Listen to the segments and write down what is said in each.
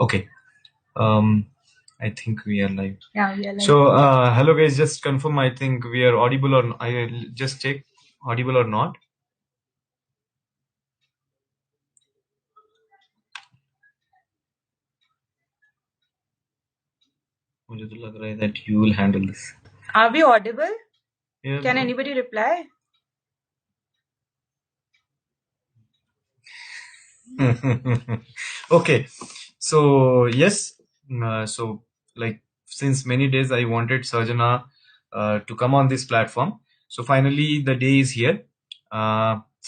Okay. I think we are live. Yeah, we are live. So, hello guys. Just confirm. I think we are audible or I just check audible or not. मुझे तो लग रहा है that you will handle this. Are we audible? Yeah. Can anybody reply? Okay. So yes. So like since many days I wanted Sarjana to come on this platform. So finally the day is here.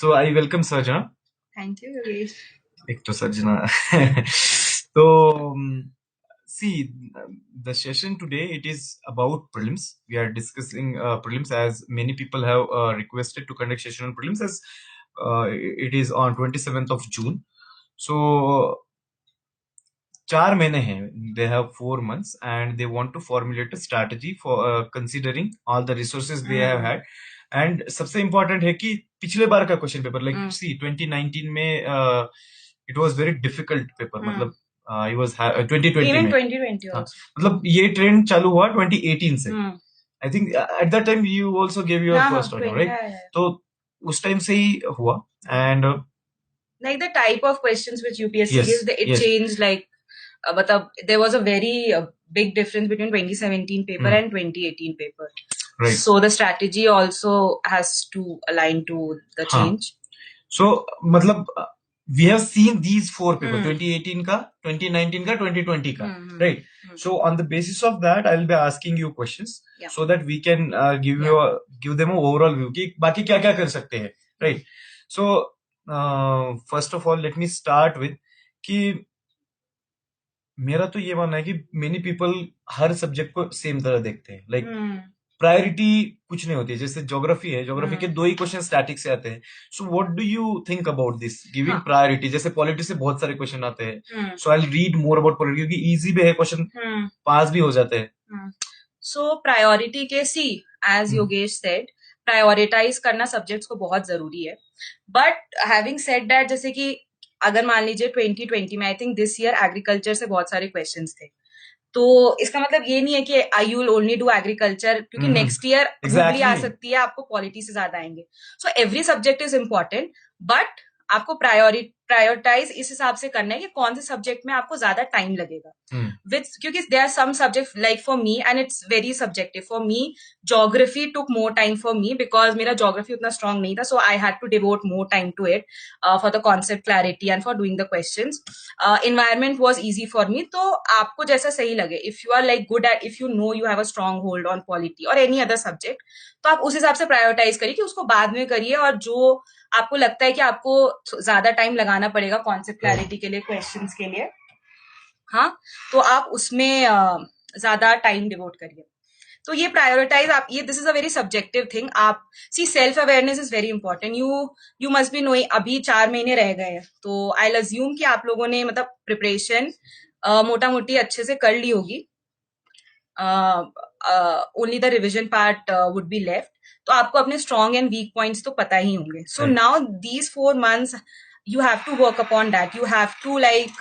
So I welcome Sarjana. Thank you, Yogesh. एक तो सर्जना तो see the session today it is about prelims. We are discussing prelims as many people have requested to conduct session on prelims as it is on 27th of June. So 4 महीने हैं, they have 4 months and they want to formulate a strategy for considering all the resources they have had. And सबसे important है कि पिछले बार का question paper like see 2019 में it was very difficult paper. मतलब it was 2020 Even में 2020 हाँ, also. मतलब ये ट्रेंड चालू हुआ 2018 से. Hmm. I think at that time you also gave your हाँ, first one, 20, right? yeah. तो उस टाइम से ही हुआ and Like the type of questions which UPSC yes, gives, it yes. changed like, but there was a very big difference between 2017 paper and 2018 paper. Right. So the strategy also has to align to the change. So मतलब we have seen these 4 papers 2018 का 2019 का 2020 का right. So on the basis of that I will be asking you questions so that we can give them an overall view कि बाकी क्या क्या कर सकते हैं right. So first of all let me start with कि मेरा तो ये मानना है कि many people हर सब्जेक्ट को सेम तरह देखते हैं like प्रायोरिटी कुछ नहीं होती है. जैसे ज्योग्राफी है, ज्योग्राफी के 2 ही क्वेश्चन स्टैटिक से आते हैं. So what do you think about this giving priority? जैसे पॉलिटी से बहुत सारे क्वेश्चन आते हैं. So I will read more about polity क्योंकि इजी भी है क्वेश्चन, पास भी हो जाते हैं. सो प्रायोरिटी के सी एज योगेश सेड प्रायोरिटाइज करना सब्जेक्ट्स को बहुत जरूरी है. बट हैविंग सेड दैट, जैसे कि अगर मान लीजिए 2020 में I think this year agriculture से बहुत सारे क्वेश्चंस थे, तो इसका मतलब ये नहीं है कि I you will only do agriculture, क्योंकि नेक्स्ट ईयर हुगली आ सकती है, आपको पॉलिटी से ज्यादा आएंगे. So every subject is important, but आपको प्रायोरिटाइज इस हिसाब से करना है कि कौन से सब्जेक्ट में आपको ज्यादा टाइम लगेगा. क्योंकि there are some subject like for me and it's very subjective. For me geography took more time for me because मेरा ज्योग्राफी उतना स्ट्रांग नहीं था, so I had to devote more time to it for the concept clarity and for doing the questions. Environment was easy for me. तो आपको जैसा सही लगे, if you are like good at, if you know you have a strong hold on polity और any other subject, तो आप उस हिसाब से प्रायोरिटाइज करिए कि उसको बाद में करिए, और जो आपको लगता है कि आपको ज्यादा टाइम लगाना पड़ेगा कॉन्सेप्ट क्लैरिटी के लिए, क्वेश्चंस के लिए, हाँ, तो आप उसमें ज्यादा टाइम डिवोट करिए. तो ये प्रायोरिटाइज आप, ये this is a very subjective thing. आप see self awareness is very important. You must be knowing. अभी 4 महीने रह गए हैं, तो आई अज्यूम कि आप लोगों ने मतलब प्रिपरेशन मोटा मोटी अच्छे से कर ली होगी. Only the revision part would be left. तो आपको अपने स्ट्रॉन्ग एंड वीक पॉइंट्स तो पता ही होंगे. So now these 4 months you have to work upon that. You have to like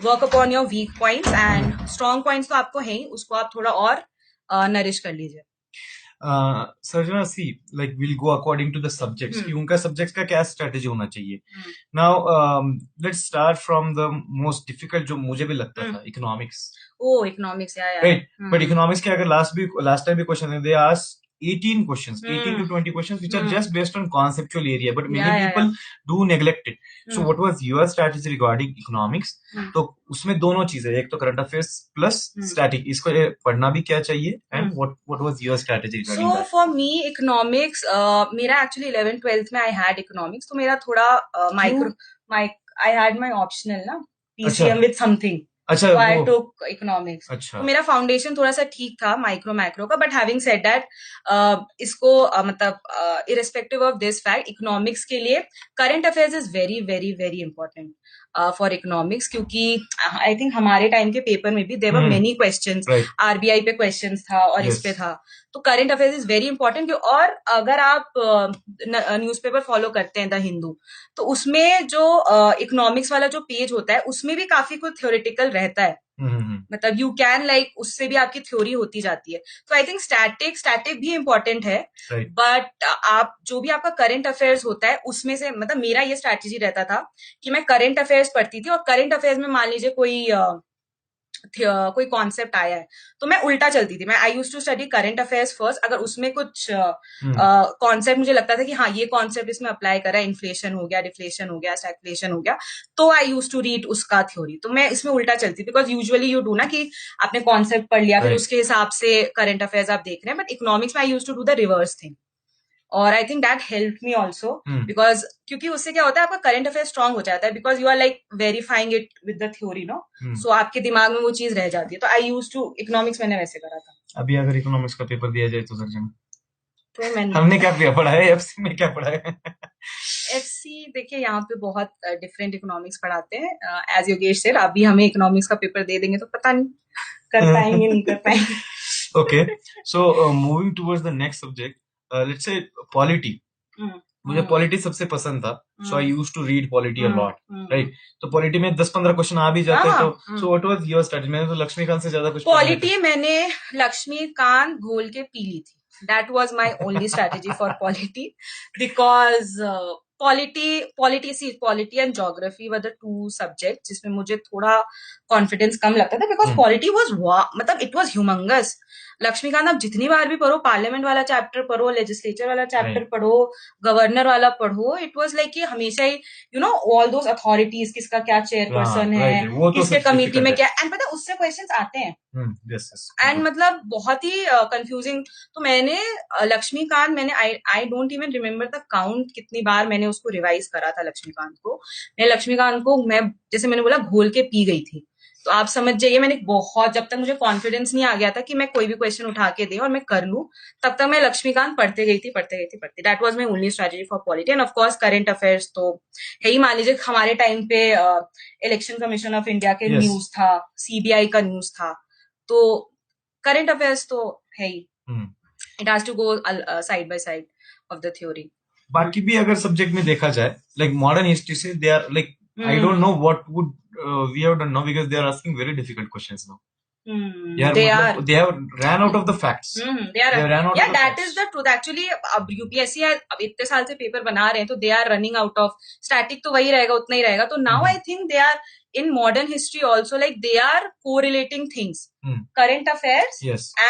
work upon your weak points, and strong points तो आपको है ही, उसको आप थोड़ा और नरिश कर लीजिए. Sarjana see like will go according to the subjects कि उनका सब्जेक्ट्स का क्या स्ट्रेटेजी होना चाहिए. Now let's start from the most difficult जो मुझे भी लगता था, economics. Oh, economics, yeah. Right. But economics के अगर लास्ट टाइम भी क्वेश्चन है, they ask 18 questions, 18 to 20 questions which are just based on conceptual area, but many people do neglect it. So what was your strategy regarding economics? तो उसमें दोनों चीजें, एक तो करंट अफेयर्स प्लस स्टैटिक, इसको पढ़ना भी क्या चाहिए, and what was your strategy regarding that? So for me economics, मेरा actually 11th 12th में I had economics, तो मेरा थोड़ा I had my optional ना PCM with something. अच्छा, so I took economics. अच्छा. तो मेरा फाउंडेशन थोड़ा सा ठीक था माइक्रो मैक्रो का. बट हैविंग सेड दैट, इसको मतलब irrespective of this fact, economics के लिए current affairs is very very very important. For economics, क्योंकि आई थिंक हमारे टाइम के पेपर में भी there were many questions, RBI पे क्वेश्चंस था और इस पे था। तो current affairs is very important. और अगर आप न्यूज़पेपर फॉलो करते हैं द हिंदू, तो उसमें जो इकोनॉमिक्स वाला जो पेज होता है उसमें भी काफी कुछ थ्योरेटिकल रहता है। मतलब यू कैन लाइक उससे भी आपकी थ्योरी होती जाती है। तो आई थिंक स्टैटिक भी इम्पोर्टेंट है, बट आप जो भी आपका करंट अफेयर्स होता है उसमें से, मतलब मेरा ये स्ट्रैटेजी रहता था कि मैं करंट अफेयर्स पढ़ती थी और करंट अफेयर्स में मान लीजिए कोई कॉन्सेप्ट आया है तो मैं उल्टा चलती थी। मैं I use to study current affairs first. अगर उसमें कुछ कॉन्सेप्ट मुझे लगता था कि हाँ ये कॉन्सेप्ट इसमें अप्लाई करा, इन्फ्लेशन हो गया, डिफ्लेशन हो गया, स्टैगफ्लेशन हो गया, तो आई यूज टू रीड उसका थ्योरी। तो मैं इसमें उल्टा चलती, बिकॉज यूजुअली यू डू ना कि आपने कॉन्सेप्ट पढ़ लिया, फिर उसके हिसाब से करंट अफेयर्स आप देख रहे हैं। बट इकोनॉमिक्स में I use to do the reverse thing, और I think that help me also, because क्योंकि उससे क्या होता है, आपका करंट अफेयर स्ट्रांग हो जाता है, because you are like verifying it with the theory, no, so आपके दिमाग में वो चीज रह जाती है। तो आई यूज टू इकोनॉमिक्स मैंने वैसे करा था। अभी अगर इकोनॉमिक्स का पेपर दिया जाए तो सर्जन तो मैंने हमने क्या पढ़ा है, एफसी में क्या पढ़ा है? एफसी देखिए यहाँ पे बहुत डिफरेंट इकोनॉमिक्स पढ़ाते हैं। एज योगेश सर, अभी हमें इकोनॉमिक्स का पेपर दे देंगे तो पता नहीं कर पाएंगे नहीं कर पाएंगे। Okay, so moving towards the next subject, let's say polity. मुझे पॉलिटी सबसे पसंद था, so I used to read polity a lot, right? तो पॉलिटी में 10-15 क्वेश्चन आ भी जाते, तो so what was your strategy? मैंने तो लक्ष्मीकांत से ज्यादा कुछ पॉलिटी मैंने लक्ष्मीकांत घोल के पी ली थी। That was my only strategy for polity, because polity and geography were the two subjects जिसमें मुझे थोड़ा कॉन्फिडेंस कम लगता था, बिकॉज पॉलिटी वाज मतलब इट वाज ह्यूमंगस। लक्ष्मीकांत आप जितनी बार भी पढ़ो, पार्लियामेंट वाला चैप्टर पढ़ो, लेजिस्लेचर वाला चैप्टर पढ़ो, गवर्नर वाला पढ़ो, इट वाज लाइक कि हमेशा ही you know all those authorities, किसका क्या चेयरपर्सन है, किसके कमेटी में क्या, एंड पता उससे क्वेश्चंस आते हैं, एंड मतलब बहुत ही कंफ्यूजिंग। तो मैंने लक्ष्मीकांत, मैंने I don't even remember the count कितनी बार मैंने उसको रिवाइज करा था लक्ष्मीकांत को। मैं जैसे मैंने बोला घोल के पी गई थी। तो आप समझ जाइए, मैंने बहुत, जब तक मुझे कॉन्फिडेंस नहीं आ गया था कि मैं कोई भी क्वेश्चन उठा के दे और मैं कर लूं, तब तक मैं लक्ष्मीकांत पढ़ते गई थी। That was my only strategy for polity. End of course current affairs तो है ही। मान लीजिए हमारे टाइम पे इलेक्शन कमीशन ऑफ इंडिया के न्यूज था, सीबीआई का न्यूज था, तो करंट अफेयर्स तो है ही। It has to go side by side of the theory. बाकी भी अगर सब्जेक्ट में देखा जाए, लाइक मॉडर्न हिस्ट्री से they are like, I don't know what would we have done now, because they are asking very difficult questions now. They have ran out of the facts. They ran out. Yeah, that is the truth. Actually, अब UPSC है, अब इतने साल से paper बना रहे हैं, तो they are running out of static, तो वही रहेगा, उतना ही रहेगा। तो now I think they are in modern history also, like they are correlating things, current affairs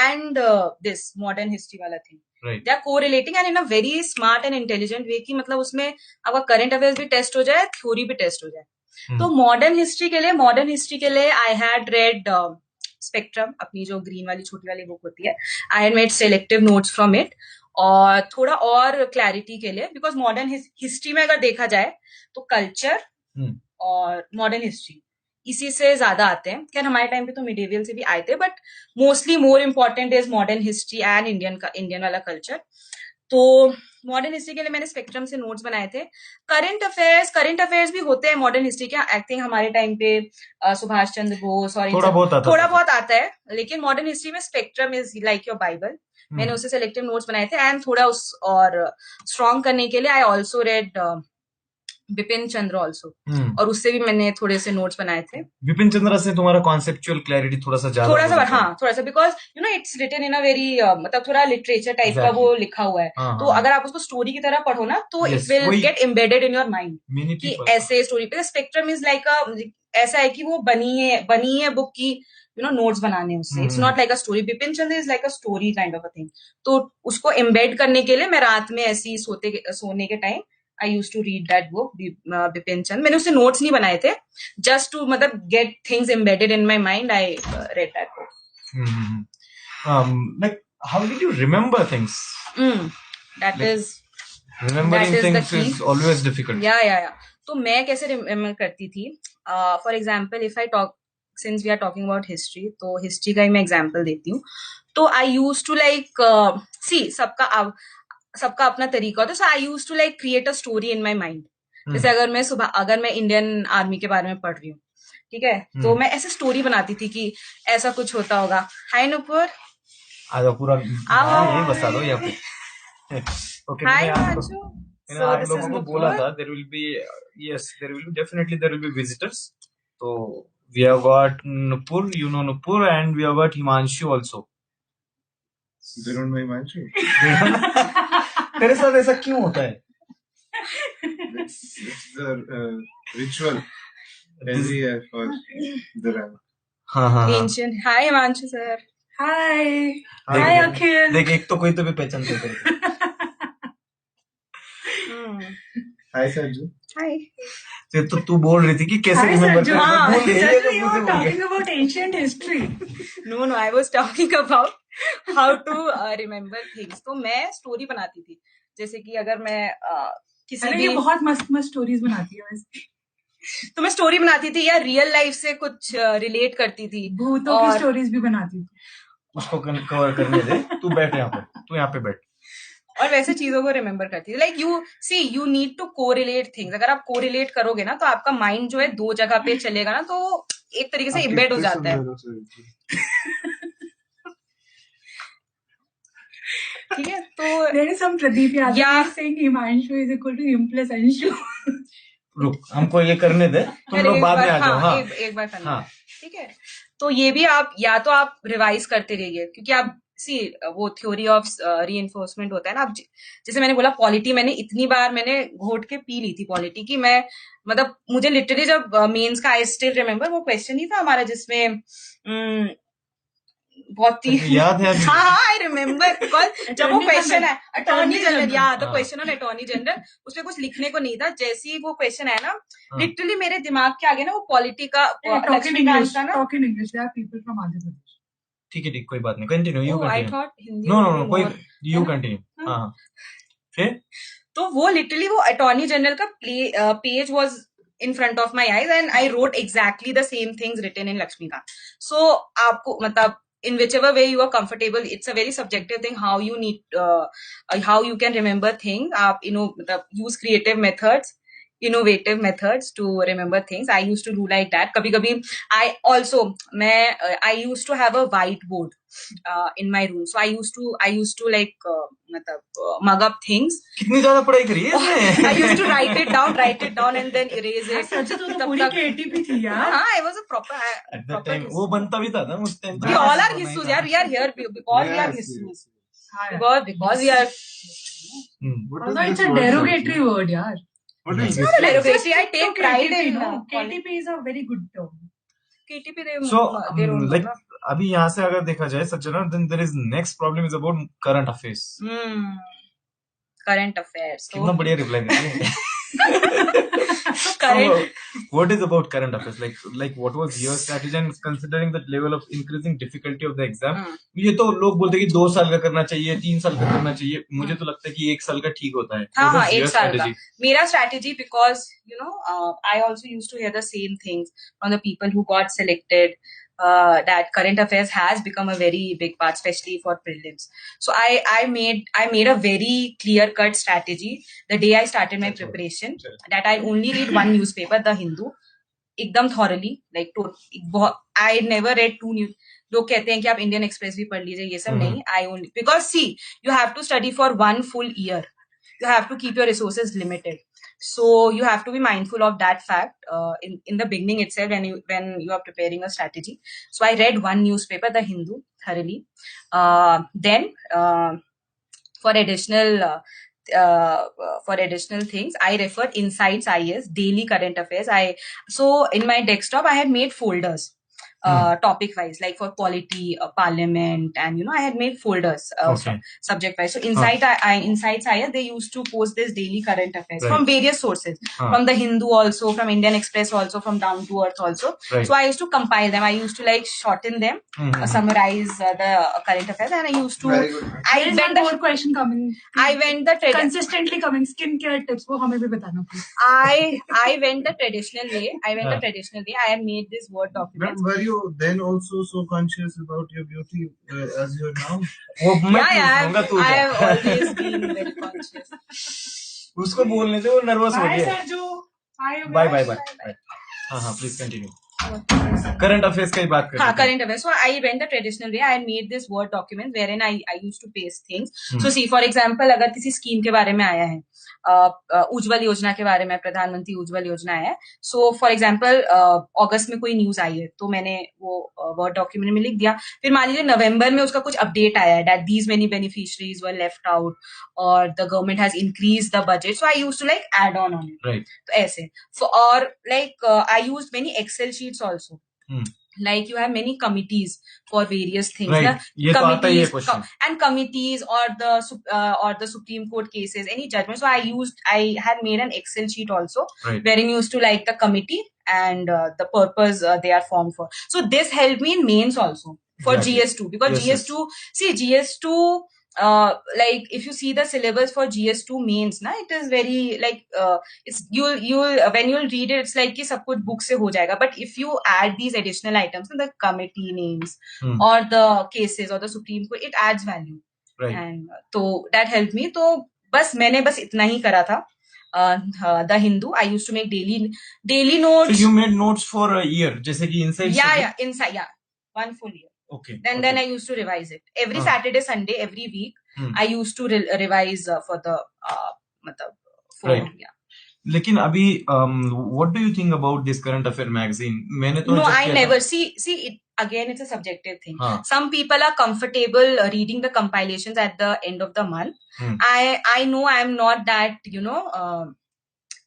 and this modern history वाला thing. Right. They are correlating and in a very smart and intelligent way, कि मतलब उसमें आपका current affairs भी test हो जाए, theory भी test हो जाए। तो मॉडर्न हिस्ट्री के लिए आई हैड रेड स्पेक्ट्रम, अपनी जो ग्रीन वाली छोटी वाली बुक होती है, I had made selective notes from it, और थोड़ा और क्लैरिटी के लिए, बिकॉज मॉडर्न हिस्ट्री में अगर देखा जाए तो कल्चर और मॉडर्न हिस्ट्री इसी से ज्यादा आते हैं। खैर हमारे टाइम पे तो मिडिवियल से भी आए थे, but mostly more important is modern history and Indian वाला कल्चर। तो मॉडर्न हिस्ट्री के लिए मैंने स्पेक्ट्रम से नोट्स बनाए थे। करंट अफेयर्स भी होते हैं मॉडर्न हिस्ट्री के, आई थिंक हमारे टाइम पे सुभाष चंद्र बोस और थोड़ा बहुत आता है, लेकिन मॉडर्न हिस्ट्री में spectrum is like your Bible. मैंने उससे सेलेक्टिव नोट्स बनाए थे, एंड थोड़ा उस और स्ट्रॉन्ग करने के लिए I also red Vipin Chandra also, और उससे भी मैंने थोड़े से नोट्स बनाए थे। विपिन चंद्र से तुम्हारा कॉन्सेप्चुअल क्लैरिटी थोड़ा सा, because you know it's written in a very मतलब थोड़ा लिटरेचर टाइप का वो लिखा हुआ है। तो अगर आप उसको स्टोरी की तरह पढ़ो ना, तो it will get embedded in your mind कि ऐसे स्टोरी पे। स्पेक्ट्रम इज लाइक ऐसा है कि वो बनी है बुक की, यू नो, नोट्स बनाने उससे। It's not like a story. Vipin Chandra is like a story kind of a thing. तो उसको एम्बेड करने के लिए मैं रात में ऐसी सोने के time I used to read that book, Bipin Chand. मैंने उससे नोट्स नहीं बनाए थे, just to मतलब get things embedded in my mind. I read that book. Like how did you remember things? Remembering things is always difficult. Yeah. तो मैं कैसे remember करती थी? For example, if I talk, since we are talking about history, तो history का ही मैं example देती हूँ। तो I used to like see सबका अपना तरीका होता है। So I used to like create a story in my mind जैसे अगर मैं इंडियन आर्मी के बारे में पढ़ रही हूँ, ठीक है, तो मैं ऐसे स्टोरी बनाती थी कि ऐसा कुछ होता होगा। हाय नुपुर, पूरा यही बसा दो यहाँ पे। ओके, हाय मैंने हिमांशु, सो आप दिस लोगों इज को बोला नुपुर। था there will be, yes there will be, definitely there will be visitors. तो we have got Nupur, you know Nupur, and we have got Himanshu also. They don't know Himanshu. तेरे साथ ऐसा क्यों होता है? It's the ritual every year for the rank. हाँ Ancient. Hi Himanshu sir. Hi. देख, Hi Akhil. देख एक तो कोई तो भी पहचानते हैं तेरे को। Hi Sanju. Hi. तो तू बोल रही थी कि कैसे Hi रिमेम्बर Sanju. करना है, भूल गई, ये Suddenly तो you मुझे were भूल गई। talking about ancient history. No, I was talking about how to remember things. तो मैं स्टोरी बनाती थी, जैसे कि अगर मैं किसी अरे भी ये बहुत मस्त मस्त स्टोरीज बनाती है वैसे। तो मैं स्टोरी बनाती थी या रियल लाइफ से कुछ रिलेट करती थी। भूतों की स्टोरीज भी बनाती थी। उसको कवर करने दे, तू बैठ यहाँ पे, तू यहाँ पे बैठ। और वैसे चीजों को रिमेम्बर करती थी। Like you need to correlate things. अगर आप कोरिलेट करोगे ना तो आपका माइंड जो है दो जगह पे चलेगा ना, तो एक तरीके से इम्बेड हो जाता है। ठीक है, तो There is some Pradeep Yadav Yeah. saying Himanshu is equal to him plus Anshu. रुक, हमको ये करने दे, तुम लोग बाद में आ जाओ। हाँ, एक बार करना। हाँ, ठीक है, तो ये भी आप या तो आप रिवाइज करते रहिए, क्योंकि आप वो थ्योरी ऑफ रीइंफोर्समेंट होता है ना। आप जैसे मैंने बोला, पॉलिटी मैंने इतनी बार मैंने घोट के पी ली थी पॉलिटी की। मैं मतलब मुझे लिटरली जब मेंस का, आई स्टिल रिमेम्बर, वो क्वेश्चन ही था हमारा जिसमें बहुत ही याद है। हाँ, आई रिमेम्बर, बिकॉज जब वो क्वेश्चन है अटॉर्नी जनरल, या द हाँ। क्वेश्चन ऑन अटॉर्नी जनरल, उसमें कुछ लिखने को नहीं था। जैसे ही वो क्वेश्चन है ना, लिटरली मेरे दिमाग के आगे ना वो पॉलिटी का लक्ष्मीकांत का ना। Talk in English. There are people from Andhra Pradesh. ठीक है, कोई बात नहीं, continue, you I continue. Thought Hindi. No कोई, यू कंटिन्यू। हाँ, फिर तो वो लिटरली वो अटॉर्नी जनरल का page was in front of my eyes and I wrote exactly the same things written in Lakshmikant. So आपको मतलब in whichever way you are comfortable, it's a very subjective thing how you need how you can remember things. आप use creative methods, innovative methods to remember things. I used to do like that. कभी-कभी I used to have a whiteboard in my room. So I used to like mug up things. कितनी ज्यादा पढ़ाई करी है इसने? I used to write it down and then erase it. सच तो पूरी KTP थी यार। हाँ, I was a proper. At that time वो बनता भी था ना उस time. We all are Hissus, यार. We are here because we are Hissus. Because we are. Although it's a derogatory word, यार. It's not a derogatory. I take pride in KTP is a very good term. KTP. So like अभी यहाँ से अगर देखा जाए सज्जना, then there is next problem is about current affairs. Current affairs. कितना बढ़िया reply देते हैं। So current. So, what is about current affairs? Like what was your strategy, and considering the level of increasing difficulty of the exam? ये तो लोग बोलते हैं कि 2 साल का करना चाहिए, 3 साल का करना चाहिए। मुझे तो लगता है कि 1 साल का ठीक होता है। हाँ, 1 साल का मेरा strategy, because I also used to hear the same things from the people who got selected. That current affairs has become a very big part, especially for prelims. So I made a very clear-cut strategy the day I started my preparation, that I only read one newspaper, The Hindu, एकदम thoroughly, like I never read 2 news. लोग कहते हैं कि आप Indian express भी पढ़ लीजिए, ये सब नहीं। I only, because see, you have to study for 1 full year. You have to keep your resources limited. So you have to be mindful of that fact in the beginning itself when you are preparing a strategy. So I read one newspaper, The Hindu, thoroughly. Then for additional things, I referred Insights IAS, daily current affairs. So in my desktop I had made folders. Topic wise, like for polity, parliament, and I had made folders subject wise. So Insights IAS, they used to post this daily current affairs from various sources, from The Hindu also, from Indian Express also, from Down to Earth also. So I used to compile them. I used to like shorten them, summarize the current affairs, and I used to. I went the question coming. I went the consistently coming skincare tips. वो हमें भी बताना please. I went the traditional way. I had made this Word document. Were you then also so conscious about your beauty as you are now? Yeah, I have always been very conscious. उसको बोलने दे, वो nervous हो Bye, गया. Sarju. Bye, bye Yogesh. Bye bye. हाँ please continue. Current affairs का ही बात कर रहे हाँ, थे. current affairs. So I went the traditional way. I made this Word document wherein I used to paste things. So see, for example, अगर किसी स्कीम के बारे में आया है, उज्जवल योजना के बारे में, प्रधानमंत्री उज्जवल योजना है. So for example, अगस्त में कोई न्यूज आई है, तो मैंने वो वर्ड डॉक्यूमेंट में लिख दिया. फिर मान लीजिए नवंबर में उसका कुछ अपडेट आया है, that these many beneficiaries were left out or the government has increased the budget. So I used to like add on it. Right. तो ऐसे. So or like I used many Excel sheets also. Like you have many committees for various things. Right. Na? ये तो आता ही है Committees question. and committees or the Supreme Court cases, any judgment. So I had made an Excel sheet also, Right. wherein you used to like the committee and the purpose they are formed for. So this helped me in mains also for Exactly. GS2 because Yes, GS2 see GS2. Like if you see the syllabus for GS2 mains, na, it is very like it's you'll when you'll read it, it's like कि सब कुछ book से हो जाएगा. But if you add these additional items, the committee names or the cases or the Supreme Court, it adds value. Right. And तो that helped me. तो बस मैंने बस इतना ही करा था. The Hindu, I used to make daily notes. So you made notes for a year, जैसे कि inside. Yeah, inside, yeah, one full year. Okay. Then I used to revise it every Saturday, Sunday, every week. I used to revise for the मतलब for Right. yeah. लेकिन अभी what do you think about this current affair magazine? मैंने तो No, check I किया never था. see it again. It's a subjective thing. हाँ. Some people are comfortable reading the compilations at the end of the month. I know I'm not that,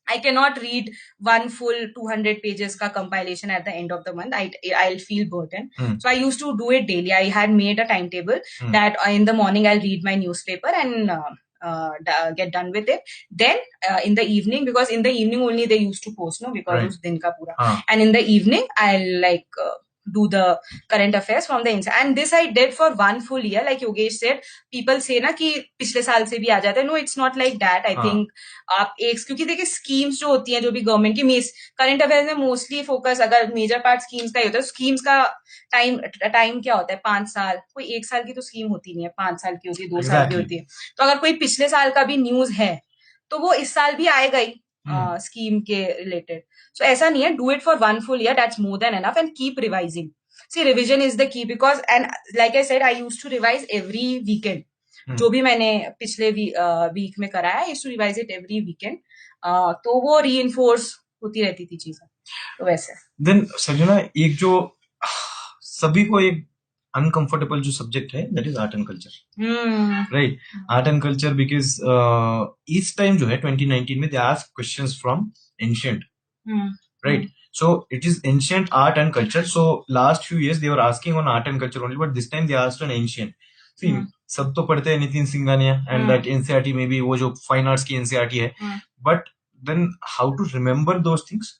I cannot read one full 200 pages ka compilation at the end of the month. I'll feel burdened. So I used to do it daily. I had made a timetable that in the morning I'll read my newspaper and get done with it. Then in the evening, because in the evening only they used to post, no, because Right. us din ka pura. And in the evening I'll like do the current affairs from the inside. And this I did for one full year. Like Yogesh said, people say ना कि पिछले साल से भी आ जाता है. No, it's not like that. I think आप एक क्योंकि देखिए स्कीम्स जो होती हैं, जो भी गवर्नमेंट की करंट अफेयर्स में मोस्टली फोकस अगर मेजर पार्ट स्कीम्स का ही होता है. स्कीम्स का टाइम क्या होता है? 5 साल. कोई 1 साल की तो स्कीम होती नहीं है, 5 साल की होती है, 2 साल की होती है. तो अगर कोई पिछले साल का भी न्यूज है तो वो इस साल भी आएगा ही scheme के related. So ऐसा नहीं है, do it for one full year, that's more than enough, and keep revising. See, revision is the key because, and like I said, I used to revise every weekend. जो भी मैंने पिछले week में करा है, I used to revise it every weekend. तो वो reinforce होती रहती थी चीजें. तो वैसे. Then संजना, एक जो सभी को एक uncomfortable जो subject है, that is art and culture. Right. Art and culture because each time जो है 2019 में they ask questions from ancient. Right. So it is ancient art and culture. So last few years they were asking on art and culture only, but this time they asked on ancient. See, सब तो पढ़ते हैं Nitin Singhania and that NCERT में भी वो जो fine arts की NCERT है. But then how to remember those things?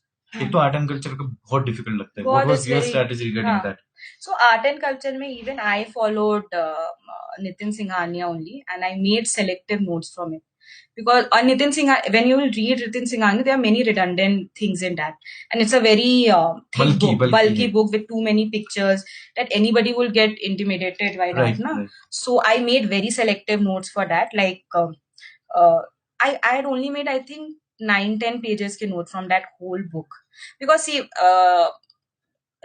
एक तो art and culture का बहुत difficult लगता है. What was your strategy regarding that? So art and culture में even I followed Nitin Singhania only, and I made selective notes from it. Because Nitin Singhania, when you will read Nitin Singhania, there are many redundant things in that, and it's a very thick bulky book with too many pictures that anybody will get intimidated by that, na? Right. So I made very selective notes for that. Like I had only made I think 9-10 pages ke note from that whole book, because see.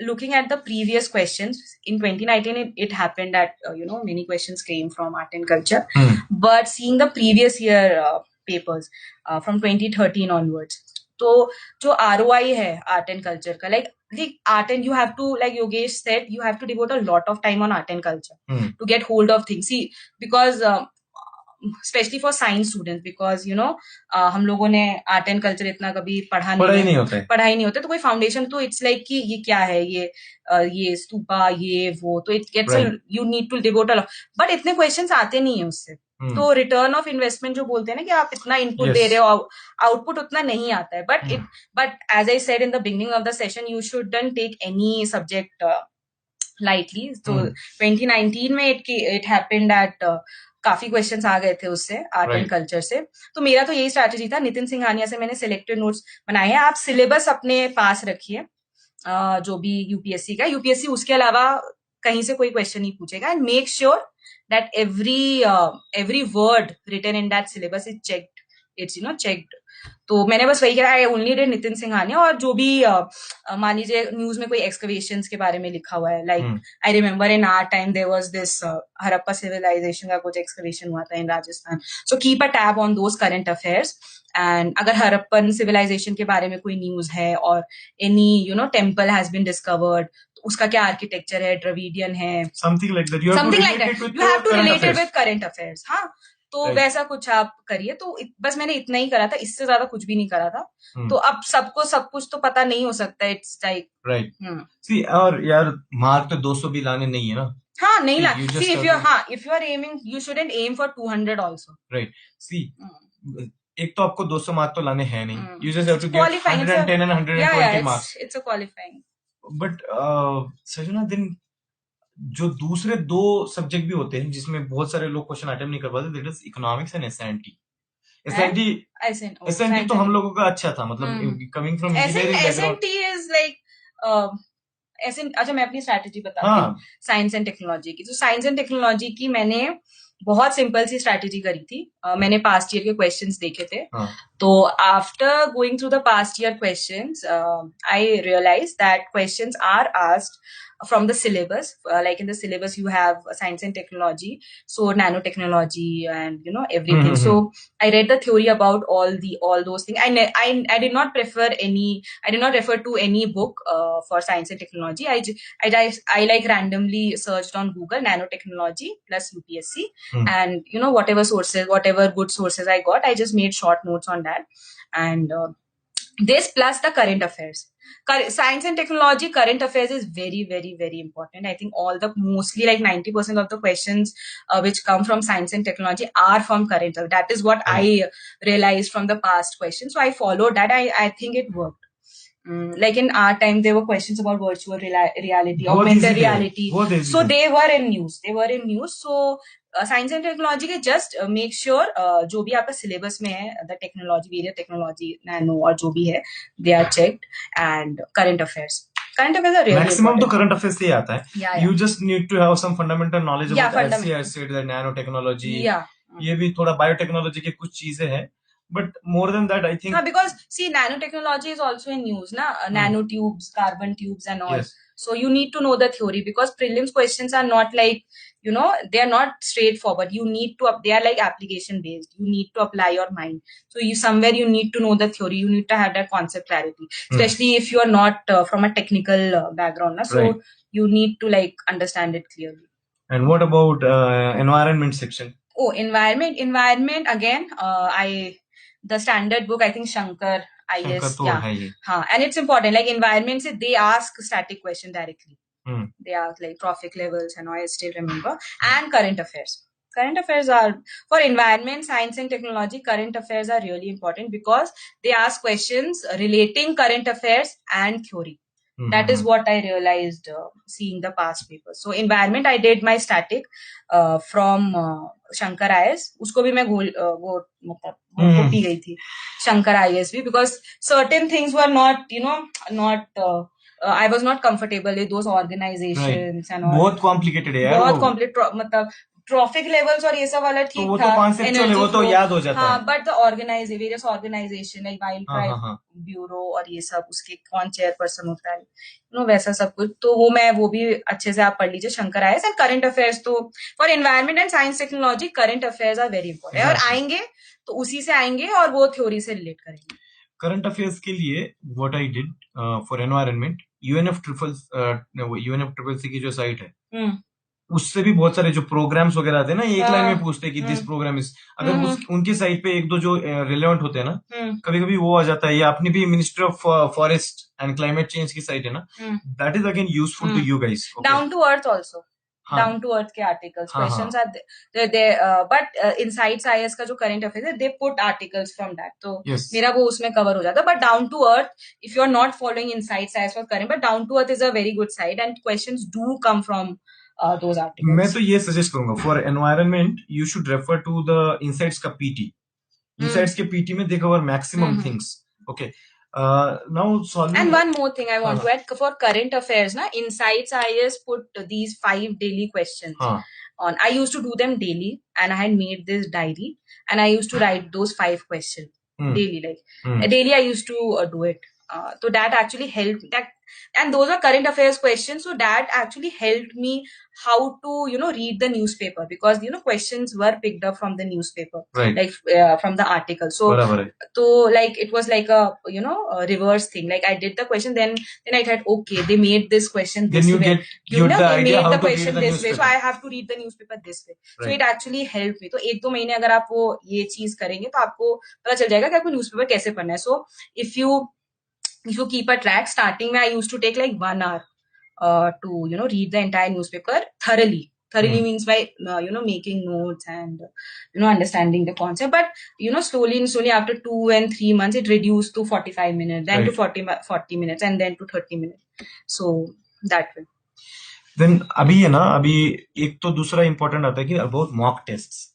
Looking at the previous questions in 2019, it happened that many questions came from art and culture. But seeing the previous year papers from 2013 onwards, तो जो ROI है art and culture का, like art and you have to, like Yogesh said, you have to devote a lot of time on art and culture to get hold of things. See, because especially for science students, because हम लोगों ने art and culture इतना कभी पढ़ाई नहीं होता, तो कोई फाउंडेशन तो इट्स लाइक कि ये क्या है, ये स्तूपा, ये वो, तो it gets you need to devote a lot, but इतने क्वेश्चंस आते नहीं है उससे. तो रिटर्न ऑफ इन्वेस्टमेंट जो बोलते हैं ना कि आप इतना इनपुट दे रहे हो, आउटपुट उतना नहीं आता है. But as I said in the beginning of the session, you shouldn't take any subject lightly. तो 2019 में इट हैपेंड दैट काफी क्वेश्चंस आ गए थे उससे, आर्ट एंड कल्चर से. तो मेरा तो यही स्ट्रैटेजी था. नितिन सिंघानिया से मैंने सिलेक्टेड नोट्स बनाए हैं. आप सिलेबस अपने पास रखिए, जो भी यूपीएससी का, यूपीएससी उसके अलावा कहीं से कोई क्वेश्चन नहीं पूछेगा. And make sure that every word written in that syllabus is checked it's checked. तो मैंने बस वही कहा, I only did Nitin Singhania, और जो भी मान लीजिए न्यूज में कोई एक्सकवेशंस के बारे में लिखा हुआ है, like I remember in our time there was this Harappa civilisation का कुछ एक्सकवेशन हुआ था in Rajasthan, so keep a tab on those current affairs. And अगर हड़प्पन सिविलाइजेशन के बारे में कोई न्यूज है और any temple has been discovered, तो उसका क्या आर्किटेक्चर है, द्रविडियन है, something like that, you have to relate it with current affairs. हाँ, तो Right. वैसा कुछ आप करिए. तो बस मैंने इतना ही करा था, इससे ज्यादा कुछ भी नहीं करा था. तो अब सबको सब कुछ तो पता नहीं हो सकता. It's like right. सी, और यार मार्क तो 200 भी लाने नहीं है ना. हाँ, नहीं ला. you just See, have if you are aiming, you shouldn't aim for 200 also. Right. सी, एक तो आपको 200 मार्क तो लाने हैं नहीं. You just have to get Qualifying. 110 and 120 marks. It's a qualifying. But सजना दिन जो दूसरे दो सब्जेक्ट भी होते हैं जिसमें बहुत सारे लोग क्वेश्चन अटेम्प्ट नहीं कर पाते, that is economics and SNT. SNT तो हम लोगों का अच्छा था, मतलब coming from engineering background. SNT is like अच्छा, मैं अपनी स्ट्रैटेजी बताती हूँ साइंस एंड टेक्नोलॉजी की. तो साइंस एंड टेक्नोलॉजी की मैंने बहुत सिंपल सी स्ट्रैटेजी करी थी. मैंने पास्ट ईयर के क्वेश्चंस देखे थे. तो after going through the past year questions, I realize that questions are asked from the syllabus. Like in the syllabus you have science and technology, so nanotechnology and everything. So I read the theory about all those things. I did not prefer I did not refer to any book for science and technology. I like randomly searched on Google nanotechnology plus UPSC, and whatever good sources I got, I just made short notes on that. And this plus the current affairs. Science and technology, current affairs is very, very, very important. I think mostly like 90% of the questions which come from science and technology are from current affairs. That is what I realized from the past questions. So I followed that. I think it worked. Like in our time, there were questions about virtual reality, augmented reality. So they were in news. So science and technology के just make sure जो भी आपका syllabus में है, the technology, various technology, nano और जो भी है, they are checked. And current affairs are really maximum तो करंट अफेयर्स से ही आता है. Yeah. You just need to have some fundamental knowledge about LC, nano technology. ये भी थोड़ा बायोटेक्नोलॉजी की कुछ चीजें हैं. But more than that, I think because see, nanotechnology is also in news, na? Nanotubes, carbon tubes, and all. Yes. So you need to know the theory, because prelims questions are not like they are not straightforward. You need to they are like application based. You need to apply your mind. So you need to know the theory. You need to have that concept clarity, especially if you are not from a technical background, na? So you need to like understand it clearly. And what about environment section? Oh, environment again. The standard book, I think Shankar IS, and it's important. Like environment, they ask static question directly. They ask like trophic levels, and I still remember. And current affairs. Current affairs are for environment, science and technology. Current affairs are really important because they ask questions relating current affairs and theory. That is what I realized seeing the past papers. So environment, I did my static from Shankar IS. उसको भी मैं वो P गई थी Shankar IS भी, because certain things were not I was not comfortable with those organizations and all. बहुत complicated है यार. बहुत complicated, मतलब ट्रॉफिक लेवल्स और ये सब वाला ठीक तो था, वो तो याद हो जाता है. But the various organization like wild life bureau और ये सब, उसके कौन चेयरपर्सन होता है, वैसा सब कुछ. तो वो भी अच्छे से आप पढ़ लीजिए Shankar IAS. And current affairs तो for environment and science technology, current affairs are very important. और आएंगे तो उसी से आएंगे और वो थ्योरी से रिलेट करेंगे. करंट अफेयर्स के लिए what I did for environment, UNF triple C की जो साइट है, उससे भी बहुत सारे जो प्रोग्राम्स वगैरह आते हैं ना, एक लाइन में पूछते हैं कि दिस प्रोग्राम इज, अगर उनकी साइट पे एक दो जो रिलेवेंट होते हैं ना, कभी कभी वो आ जाता है. या अपनी भी ministry of forest and climate change की साइट है ना, that is again useful to you guys. Down to earth also, down to earth के articles, questions are there, but insights IAS का जो करंट अफेयर्स है, they put articles from that, तो मेरा वो उसमें कवर हो जाता है. But down to earth, if you are not following insights IAS for current, but down to earth is a very good site and questions do come from those articles. मैं तो ये सजेस्ट करूंगा for environment, you should refer to the insights का PT. Insights के PT में they cover maximum things. Okay, now solving. And one more thing I want to add for current affairs, na, Insights IAS put these 5 daily questions. on. I used to do them daily, and I had made this diary, and I used to write those 5 questions daily. Like daily, I used to do it. So that actually helped. And those are current affairs questions. So that actually helped me how to read the newspaper, because questions were picked up from the newspaper, right, like from the article. So बराबर है. so like it was like a a reverse thing. Like I did the question, then I thought, okay, they made this question this Then you way. get the they idea made how the to read question the this way, so newspaper. I have to read the newspaper this way. So Right. it actually helped me. तो 1-2 महीने अगर आप वो ये चीज करेंगे तो आपको पता चल जाएगा कि आपको न्यूज़पेपर कैसे पढ़ना है. So if you keep a track, starting में I used to take like 1 hour to read the entire newspaper thoroughly. Means by making notes and understanding the concept. But slowly after 2 and 3 months it reduced to 45 minutes, then to 40 minutes, and then to 30 minutes. So that way. Then अभी है ना, अभी एक तो दूसरा important आता है कि about mock tests.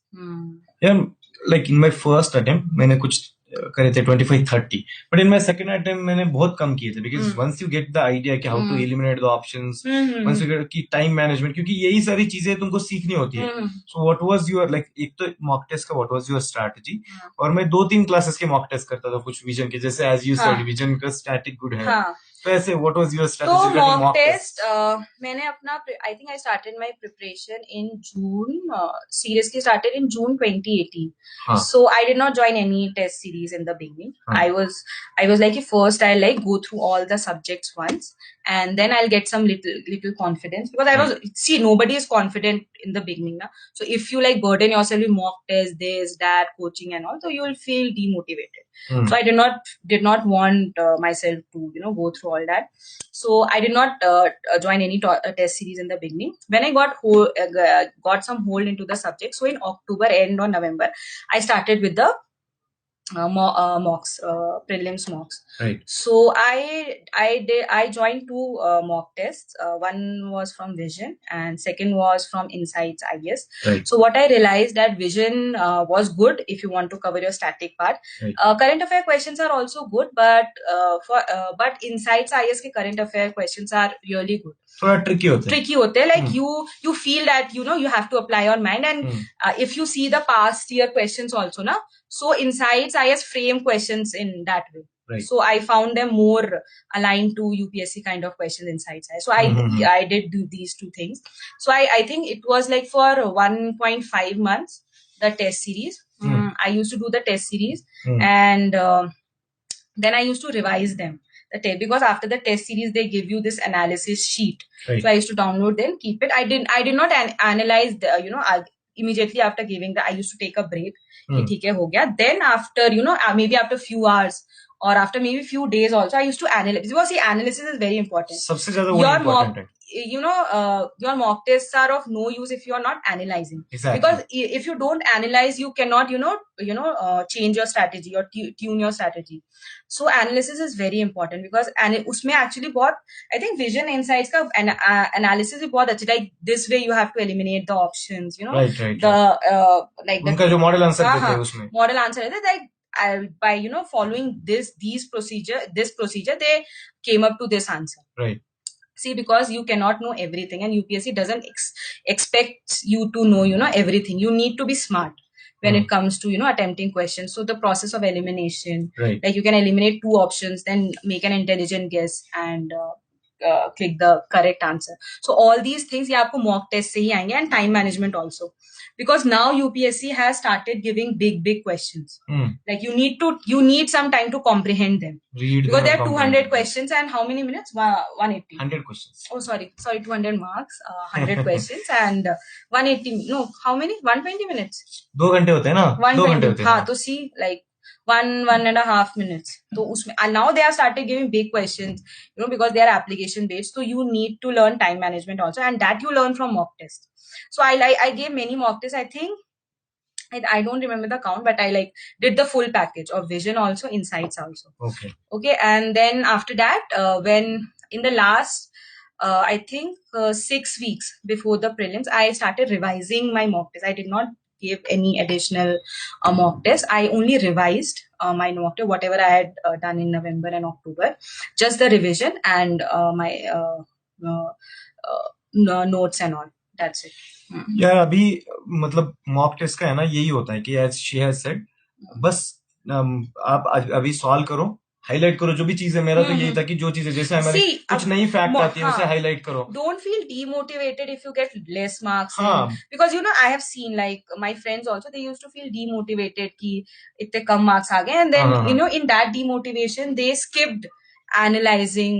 Yeah, like in my first attempt मैंने कुछ करे थे 25-30, but in my second attempt मैंने बहुत कम किए थे, because once you get the idea कि how to eliminate the options, once you get कि time management, क्योंकि यही सारी चीजें तुमको सीखनी होती है. So what was your like, एक तो mock test का what was your strategy? और मैं 2-3 classes के mock test करता था कुछ vision के, जैसे as you said vision का static good है. तो ऐसे what was your strategy? तो mock test मैंने अपना I think I started my preparation in June, seriously started in June 2018. So I did not join any test series in the beginning. I was like, first I'll like go through all the subjects once, and then I'll get some little confidence, because I was nobody is confident in the beginning na? So if you like burden yourself with mock test, this, that, coaching and all, so you will feel demotivated. So I did not want myself to go through all that. So I did not join any test series in the beginning. When I got some hold into the subject, so in October end or November, I started with the mocks, prelims mocks. Right. So I joined 2 mock tests. One was from Vision and second was from Insights IS. Right. So what I realized that Vision was good if you want to cover your static part. Right. Current affair questions are also good, but but Insights IS के current affair questions are really good. थोड़ा tricky होते हैं. Like you feel that you have to apply your mind, and if you see the past year questions also na, so Insights IS frame questions in that way. Right. So I found them more aligned to UPSC kind of questions Insights IS. So I did do these 2 things. So I think it was like for 1.5 months the test series. I used to do the test series, and then I used to revise them. Because after the test series they give you this analysis sheet. Right. So I used to download them, keep it. I did not analyze the immediately after giving I used to take a break. ठीक है हो गया. Then after maybe after few hours or after maybe few days also, I used to analyze, because see, analysis is very important. सबसे ज़्यादा वो important है. Your mock tests are of no use if you are not analyzing. Exactly. Because if you don't analyze, you cannot change your strategy or tune your strategy. So analysis is very important, because उसमें actually बहुत, I think Vision Insights का analysis भी बहुत अच्छा, like this way you have to eliminate the options, right. the like उनका जो model answer देते हैं उसमें model answer है like by following this procedure they came up to this answer. Right. See, because you cannot know everything, and UPSC doesn't expect you to know everything. You need to be smart when it comes to attempting questions. So the process of elimination, right, like you can eliminate 2 options, then make an intelligent guess and click the correct answer. So all these things ये आपको mock test से ही आएंगे, and time management also, because now UPSC has started giving big questions. Like you need some time to comprehend them. Read because there are 200 questions, and how many minutes? 180. 100 questions. Oh, sorry, 200 marks, 100 questions, and 180. No, how many? 120 minutes. 2 घंटे होते हैं ना? 2 घंटे होते हैं. हाँ, तो see, like 1.5 minutes. So उसमें, and now they have started giving big questions, because they are application based. So you need to learn time management also, and that you learn from mock test. So I gave many mock tests. I think I don't remember the count, but I did the full package of Vision also, Insights also. Okay, and then after that, when in the last I think 6 weeks before the prelims, I started revising my mock test. I did not give any additional mock test. I only revised my mock test, whatever I had done in November and October, just the revision and my notes and all. That's it. यार अभी मतलब mock test का है ना, यही होता है कि एज शी हैज सेड, बस आप अभी सॉल्व करो, हाईलाइट करो जो भी चीज है। मेरा तो यही था कि जो चीजें जैसे हमारे See, कुछ अब नई फैक्ट आती है उसे हाँ, हाईलाइट करो। don't feel demotivated if you get less marks हाँ because I have seen like my friends also, they used to feel demotivated कि इतने कम marks आ गए, and then हाँ in that demotivation they skipped analyzing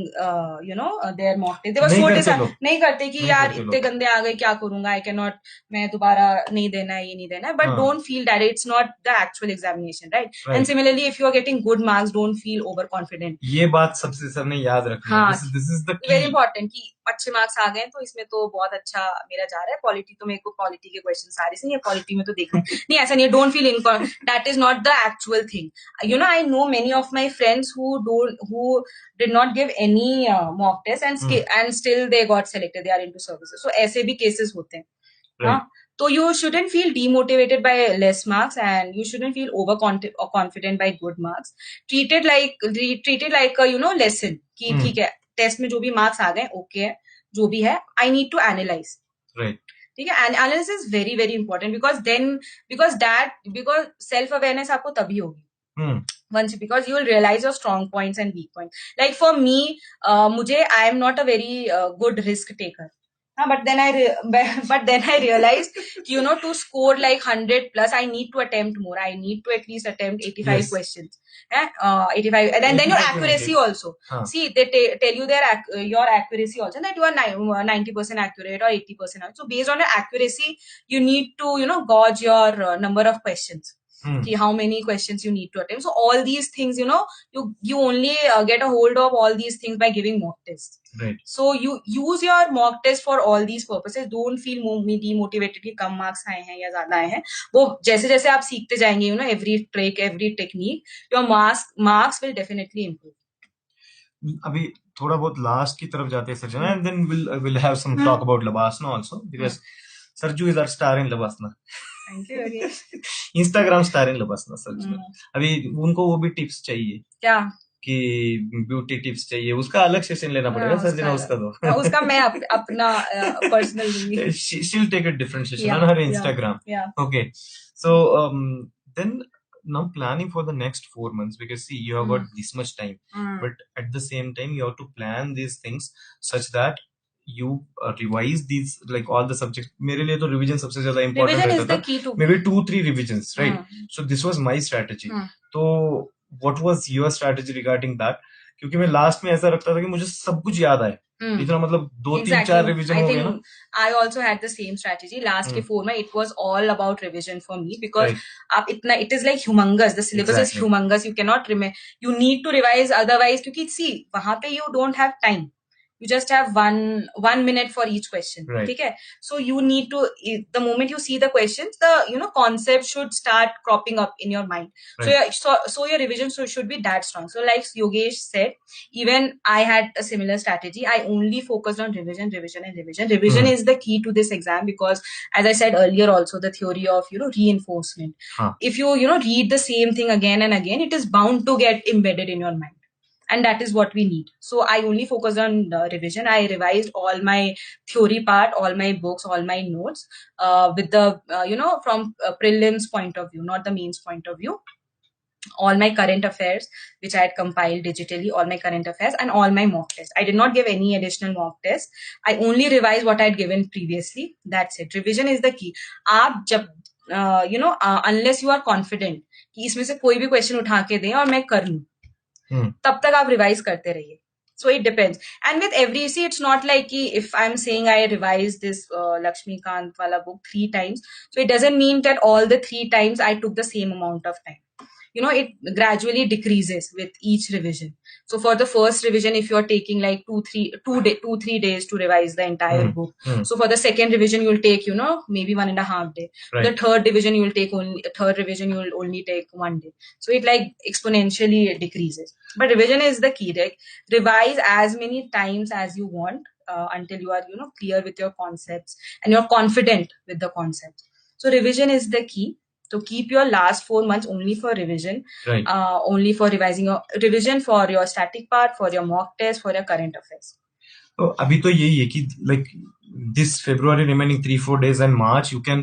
their mock test. They were नहीं so करते लोग, नहीं करते कि नहीं यार करते इतने लोग। गंदे आ गए क्या करूंगा, I cannot, मैं दोबारा नहीं देना है, ये नहीं देना है. But हाँ don't feel that it's not the actual examination, right? And right, similarly, if you are getting good marks, don't feel overconfident. ये बात सबसे सबने याद रखनी है। हाँ, दिस इज द वेरी की। इंपॉर्टेंट कि अच्छे मार्क्स आ गए तो इसमें तो बहुत अच्छा मेरा जा रहा है. पॉलिटी तो मेरे को पॉलिटी के क्वेश्चन सारे से, ये पॉलिटी में तो देखना है. नहीं, ऐसा नहीं है. Don't feel that is not the actual thing. I know many of my friends who did not give any mock test and still they got selected, they are into services. सो ऐसे भी केसेस होते हैं. हाँ, so you shouldn't feel demotivated by less marks, and you shouldn't feel confident by good marks. Treat it like a lesson कि ठीक है, test में जो भी मार्क्स आ गए ओके है, जो भी है I need to analyze. Right, ठीक है, and analysis is very very important because self awareness आपको तभी होगी once, because you will realize your strong points and weak points. Like for me, I am not a very good risk taker. But then I realized, to score like 100 plus, I need to attempt more. I need to at least attempt 85 Yes. questions. 85, and then your 85 accuracy also. See, they tell you your accuracy also, that you are 90% accurate or 80% accurate. So based on your accuracy, you need to gauge your number of questions. How many questions you need to attempt. So all these things, you only get a hold of all these things by giving mock tests. Right. So you use your mock test for all these purposes. Don't feel demotivated कि कम marks आए हैं या ज्यादा आए हैं. वो जैसे जैसे आप सीखते जाएंगे, every trick, every technique, your marks will definitely improve. अभी थोड़ा बहुत लास्ट की तरफ जाते हैं सर्जना, and then we'll have some talk about Labasna also, because Sarju is our star in Labasna. Thank you again. Instagram star in Labasna सर्जना. अभी उनको वो भी टिप्स चाहिए क्या कि ब्यूटी टिप्स चाहिए, उसका अलग सेशन लेना पड़ेगा सर्जना. उसका दो उसका मैं अपना पर्सनल दूंगी. she'll take a different session on her Instagram. Okay, so then now planning for the next 4 months, because see, you have got this much time, but at the same time you have to plan these things such that you revise these, like all the subjects. मेरे लिए तो revision सबसे ज्यादा important रहता था. Maybe 2-3 revisions, right? So this was my strategy. तो what was your strategy regarding that? क्योंकि मैं लास्ट में ऐसा रखता था कि मुझे सब कुछ याद आए. इतना मतलब 2-3-4 रिविजन हो गया ना. I also had the same strategy. Last के 4 में it was all about revision for me, because आप इतना, it is like humongous. The syllabus is humongous. You cannot remember. You need to revise, otherwise क्योंकि see वहाँ पे you don't have time. You just have one minute for each question. Right. ठीक है? So you need to, the moment you see the questions, the concept should start cropping up in your mind. Right. So your revision should be that strong. So like Yogesh said, even I had a similar strategy. I only focused on revision. Revision is the key to this exam, because as I said earlier also, the theory of reinforcement. If you read the same thing again and again, it is bound to get embedded in your mind. And that is what we need. So I only focused on revision. I revised all my theory part, all my books, all my notes, with the from prelims point of view, not the mains point of view. All my current affairs, which I had compiled digitally, all my current affairs, and all my mock tests. I did not give any additional mock tests. I only revised what I had given previously. That's it. Revision is the key. आप जब unless you are confident कि इसमें से कोई भी question उठा के दें और मैं कर लूं, तब तक आप रिवाइज करते रहिए. So it depends. And with every, see, it's not like if I'm saying I revised this Lakshmikant wala book 3 times, so it doesn't mean that all the 3 times I took the same amount of time. It gradually decreases with each revision. So for the first revision, if you're taking like 2-3 days to revise the entire book, so for the second revision you'll take maybe 1.5 days. Right. The third revision you will only take 1 day. So it like exponentially decreases. But revision is the key. Like, revise as many times as you want until you are clear with your concepts and you're confident with the concepts. So revision is the key. So keep your last 4 months only for revision. Right. Only for revising your revision for your static part, for your mock test, for your current affairs. तो अभी तो यही है कि like this February remaining 3-4 days and March you can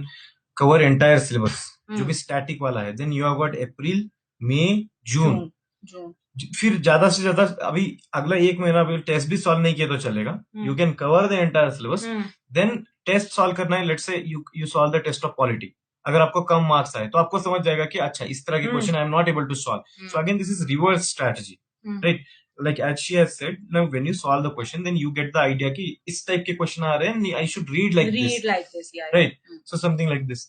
cover entire syllabus जो भी static वाला है. Then you have got April, May, June. जून फिर ज्यादा से ज्यादा अभी अगला एक महीना अभी टेस्ट भी सॉल्व नहीं किया तो चलेगा. You can cover the entire syllabus. Then test solve करना है. Let's say you solve the test of polity. अगर आपको कम मार्क्स आए तो आपको समझ जाएगा कि अच्छा इस तरह के question I am not able to solve. So again this is reverse strategy, right? Like as she has said, now when you solve the question, then you get the idea कि इस टाइप के question आ रहे हैं, I should read like this, yeah, right? So something like this.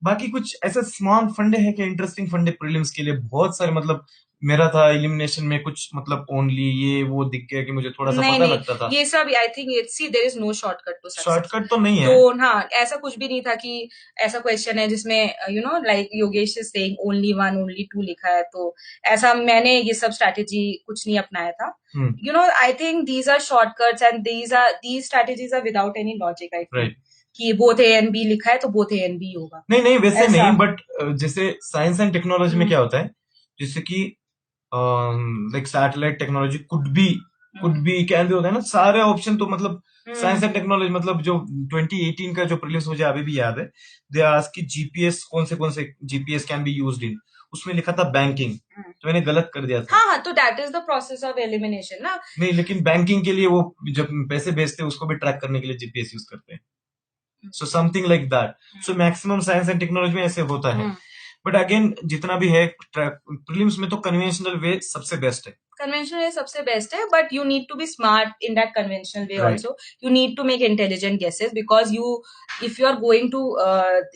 बाकी कुछ ऐसा small फंडे है कि इंटरेस्टिंग फंडे प्रीलिम्स के लिए बहुत सारे. मतलब मेरा था एलिमिनेशन में कुछ मतलब ओनली ये वो दिख गया कि मुझे थोड़ा सा पता लगता था. ये सब I think see there is no shortcut to success. Shortcut तो नहीं है. तो हाँ, ऐसा कुछ भी नहीं था कि ऐसा क्वेश्चन है जिसमें you know like Yogesh is saying only 1 only 2 लिखा है. तो ऐसा मैंने ये सब स्ट्रैटेजी कुछ नहीं अपनाया था. You know I think these are shortcuts and these strategies are without any logic. I think कि बोथ ए एंड बी लिखा है तो बोथ ए एंड बी होगा. नहीं वैसे नहीं. बट जैसे साइंस एंड टेक्नोलॉजी में क्या होता है, जैसे कि like satellite technology could be can भी होता है ना. सारे ऑप्शन तो मतलब साइंस एंड टेक्नोलॉजी मतलब जो 2018 का जो प्रीलिम्स मुझे अभी भी याद है, दे आस्क्ड कि जीपीएस कौन से GPS can be used in. उसमें लिखा था बैंकिंग, तो मैंने गलत कर दिया था. हाँ, तो that is the process of elimination ना. नहीं, लेकिन बैंकिंग के लिए वो जब पैसे भेजते हैं उसको भी ट्रैक करने के लिए जीपीएस यूज करते हैं. So something like that. So maximum science and technology में ऐसे होता है. बट अगेन जितना भी है प्रीलिम्स में तो कन्वेंशनल वे सबसे बेस्ट है. Conventional way सबसे बेस्ट है, but you need to be smart in that conventional way also. You need to make intelligent guesses because if you are going to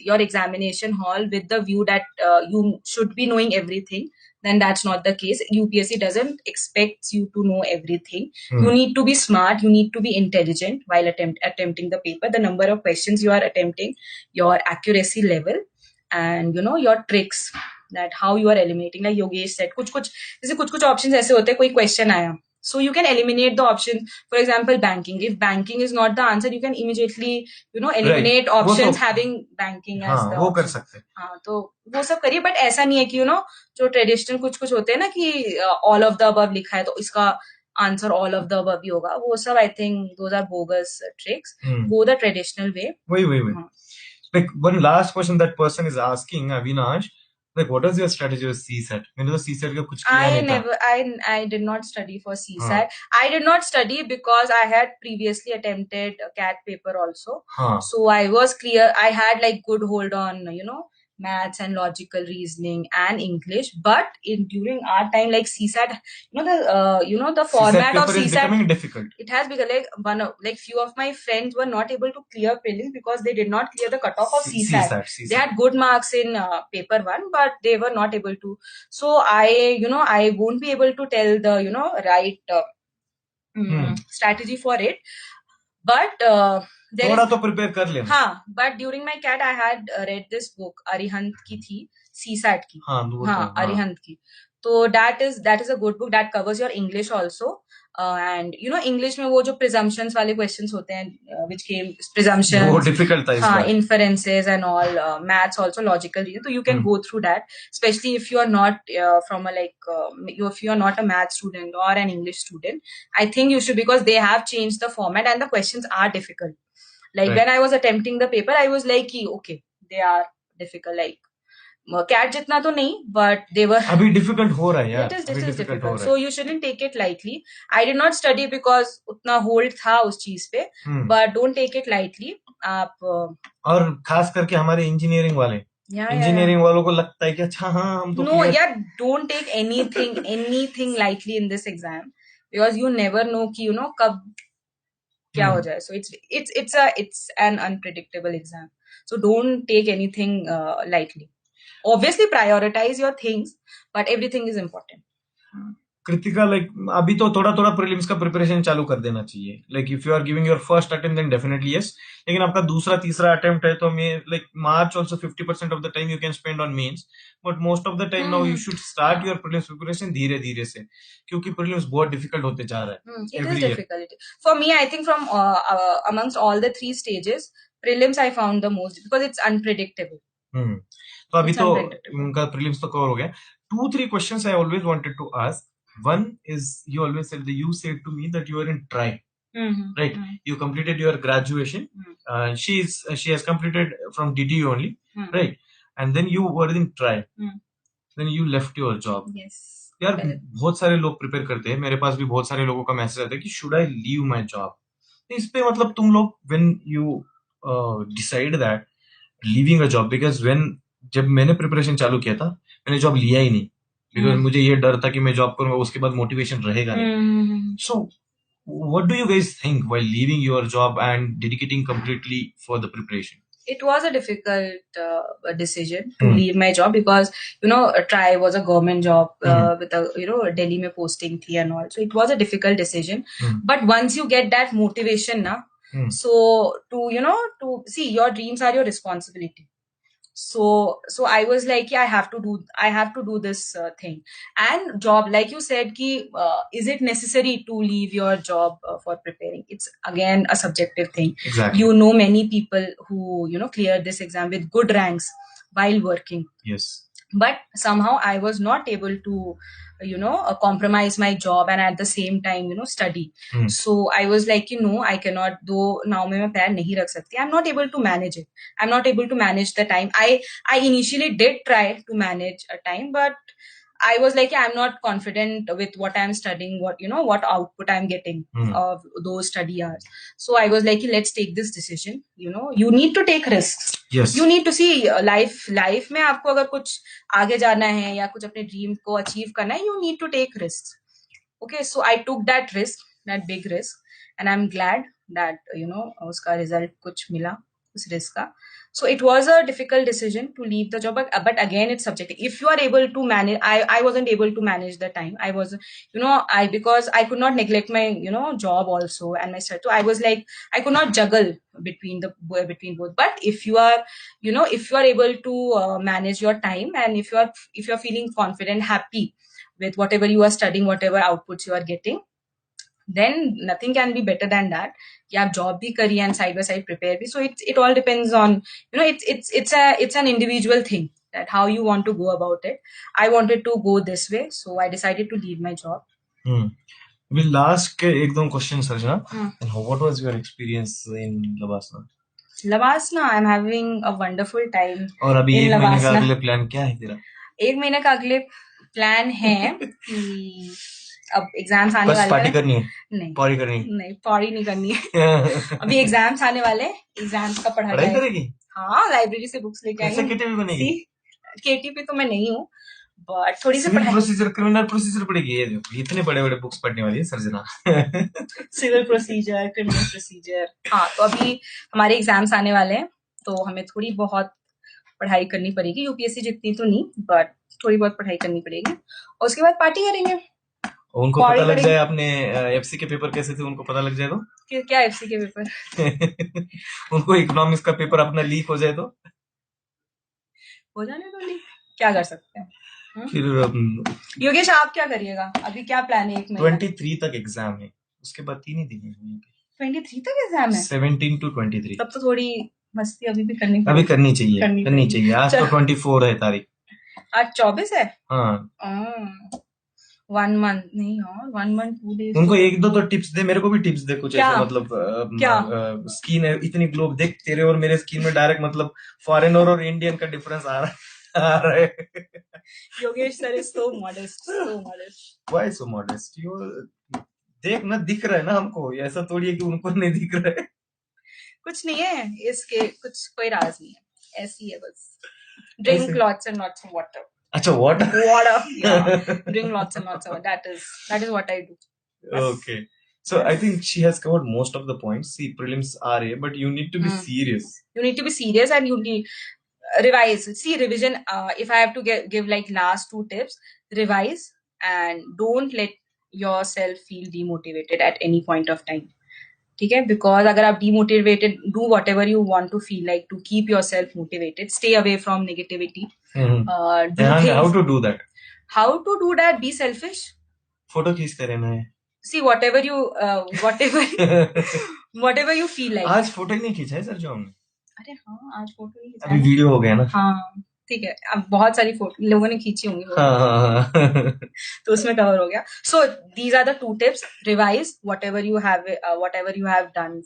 your examination hall with the view that you should be knowing everything, then that's not the case. UPSC doesn't expect you to know everything. You need to be smart. You need to be intelligent while attempting the paper. The number of questions you are attempting, your accuracy level, and you know your tricks. That how you are eliminating, like Yogesh said, कुछ options ऐसे होते हैं. कोई question आया, so you can eliminate the option. For example, banking. If banking is not the answer, you can immediately eliminate options having banking as the वो option. कर सकते हैं. हाँ, तो वो सब करिए. बट ऐसा नहीं है कि जो ट्रेडिशनल कुछ होते हैं ना कि all of the above लिखा है तो इसका answer all of the above ही होगा. वो सब I think those are bogus tricks. Go the traditional way. वही. Like one last question that person is asking, Avinash, like what was your strategy with CSAT? मैंने तो CSAT का कुछ किया नहीं था. I did not study for CSAT. I did not study because I had previously attempted a CAT paper also. So I was clear. I had like good hold on maths and logical reasoning and English. But during our time, like CSAT, the format of CSAT is becoming difficult. It has become like few of my friends were not able to clear prelims because they did not clear the cutoff of CSAT. They had good marks in paper 1, but they were not able to. So I won't be able to tell the right strategy for it. But थोड़ा तो prepare कर लेना. हाँ, but during my CAT I had read this book. Arihant की थी, CSAT की. हाँ, अरिहंत की. तो that is a good book that covers your English also. And English में वो जो presumptions वाले questions होते हैं, which came presumptions, वो difficult था इसका. Inferences and all, maths also, logical reason. So you can go through that, especially if you are not if you are not a math student or an English student. I think you should, because they have changed the format and the questions are difficult. Like when I was attempting the paper, I was like, okay, they are difficult. Like CAT जितना तो नहीं, but they were. अभी difficult हो रहा है यार. It is difficult. So you shouldn't take it lightly. I did not study because उतना hold था उस चीज पे. But don't take it lightly. आप और खास करके हमारे इंजीनियरिंग वाले. इंजीनियरिंग वालों को लगता है कि अच्छा हाँ हम तो. No, yeah, don't take anything lightly in this exam because you never know कि कब क्या हो जाए. So it's an unpredictable exam. So don't take anything lightly. Obviously prioritize your things, but everything is important. Kritika, like अभी तो थोड़ा prelims का preparation चालू कर देना चाहिए. Like if you are giving your first attempt, then definitely yes. लेकिन आपका दूसरा तीसरा attempt है तो like March also 50% of the time you can spend on mains, but most of the time now you should start your prelims preparation धीरे से, क्योंकि prelims बहुत difficult होते जा रहा है. It is difficult. For me, I think from amongst all the 3 stages, prelims I found the most because it's unpredictable. तो अभी तो उनका prelims तो cover हो गया. 2-3 questions I always wanted to ask. One is, you said to me that you are in TRI. right? You completed your graduation. She has completed from DTU only, right? And then you were in try. Then you left your job. Yes. यार बहुत सारे लोग prepare करते हैं, मेरे पास भी बहुत सारे लोगों का मैसेज आता है कि should I leave my job. इस पे मतलब तुम लोग when you decide that leaving a job, because when जब मैंने प्रिपरेशन चालू किया था मैंने जॉब लिया ही नहीं, बिकॉज मुझे ये डर था कि मैं जॉब करूंगा उसके बाद मोटिवेशन रहेगा नहीं. सो what do you guys think while leaving your job and dedicating completely for the preparation? It was a difficult decision to leave my job because TRI was a government job with a Delhi mein posting thi and all, so it was a difficult decision. But once you get that motivation na, so to see, your dreams are your responsibility. So I was like, yeah, I have to do this thing. And job, like you said ki is it necessary to leave your job for preparing? It's again a subjective thing. Exactly. You know many people who cleared this exam with good ranks while working. Yes. But somehow I was not able to compromise my job and at the same time study. So I was like, I cannot do now. मैं पैर नहीं रख सकती. I'm not able to manage it. I'm not able to manage the time. I initially did try to manage a time, but I was like, I'm not confident with what I'm studying, what output I'm getting of those study hours. So I was like, let's take this decision. You need to take risks. Yes. You need to see life में आपको अगर कुछ आगे जाना है या कुछ अपने ड्रीम को अचीव करना है, you need to take risks. Okay, so I took that risk, that big risk, and I'm glad that उसका result कुछ मिला उस risk का. So it was a difficult decision to leave the job, but again it's subjective. If you are able to manage, I wasn't able to manage the time. I was, because I could not neglect my job also and my study. So I was like, I could not juggle between both. But if you are able to manage your time, and if you are feeling confident, happy with whatever you are studying, whatever outputs you are getting, then nothing can be better than that. कि आप job भी करिए and side by side prepare भी. So it all depends on it's an individual thing that how you want to go about it. I wanted to go this way, so I decided to leave my job. We'll ask एक दो questions, Sarjana. And what was your experience in Lavasana? Lavasana, I'm having a wonderful time. और अभी in एक महीने का Lavasana. अगले plan क्या है तेरा? एक महीने का अगले प्लान है कि अब एग्जाम्स आने बस वाले पार्टी हैं. करनी है, नहीं पौड़ी करनी है. नहीं, पौड़ी नहीं करनी है. अभी एग्जाम्स आने वाले, एग्जाम्स का पढ़ा पढ़ाई जाएगा. करेगी? हाँ, लाइब्रेरी से बुक्स लेके कैसे आएंगे. केटीवी बनेगी? केटीपी तो मैं नहीं हूँ, बट थोड़ी सी सिविल पढ़ाई. प्रोसीजर, क्रिमिनल प्रोसीजर पढ़ेगी. ये देखो इतने बड़े बड़े बुक्स पढ़ने वाली है Sarjana. Civil procedure, criminal procedure. हाँ, तो अभी हमारे एग्जाम्स आने वाले हैं, तो हमें थोड़ी बहुत पढ़ाई करनी पड़ेगी. यूपीएससी जितनी तो नहीं, बट थोड़ी बहुत पढ़ाई करनी पड़ेगी. और उसके बाद पार्टी करेंगे. उनको पता लग जाए अपने एफसी के पेपर कैसे थे, उनको पता लग जाए तो क्या एफसी के पेपर? उनको इकोनॉमिक्स का पेपर अपना लीक हो जाए तो हो जाने दो लीक, क्या कर सकते हैं. फिर योगेश, आप क्या करिएगा? अभी क्या प्लान है? 23 तक एग्जाम है, उसके बाद 3 ही दिन है. 23 तक एग्जाम है? 17 to 23. तब तो थोड़ी मस्ती अभी भी करनी चाहिए. आज तो 24 है तारीख. आज 24 है. हाँ, 1 month नहीं, और 1 month 2 days. उनको एक दो तो टिप्स दे, मेरे को भी टिप्स दे कुछ ऐसा. मतलब क्या? स्किन है इतनी ग्लो, देख तेरे और मेरे स्किन में डायरेक्ट मतलब फॉरेनर और इंडियन का डिफरेंस आ रहा है. Yogesh sir is so modest, so modest. Why so modest? You देख ना, दिख रहा है ना हमको, ऐसा थोड़ी है कि उनको नहीं दिख रहा है. कुछ नहीं है इसके, कुछ कोई राज नहीं है, ऐसी है बस. Drink lots and lots of water. अच्छा, water. Yeah. Drink lots and lots of water. That is what I do. Okay. So I think she has covered most of the points. See, prelims are a, but you need to be serious. You need to be serious and you need revise. See, revision. If I have to give like last 2 tips, revise and don't let yourself feel demotivated at any point of time. ठीक है, because अगर आप demotivated, do whatever you want to feel like to keep yourself motivated. Stay away from negativity. How to do that? How to do that? Be selfish. Photo खींचते रहना है. See, whatever you whatever you feel like. आज photo ही नहीं खींचा है sir जो हमने. अरे हाँ, आज फोटो नहीं खींचा. अभी वीडियो हो गया ना. हाँ, ठीक है, अब बहुत सारी फोटो लोगों ने खींची होंगी वो, हाँ तो उसमें कवर हो गया. So these are the 2 tips. Revise whatever you have done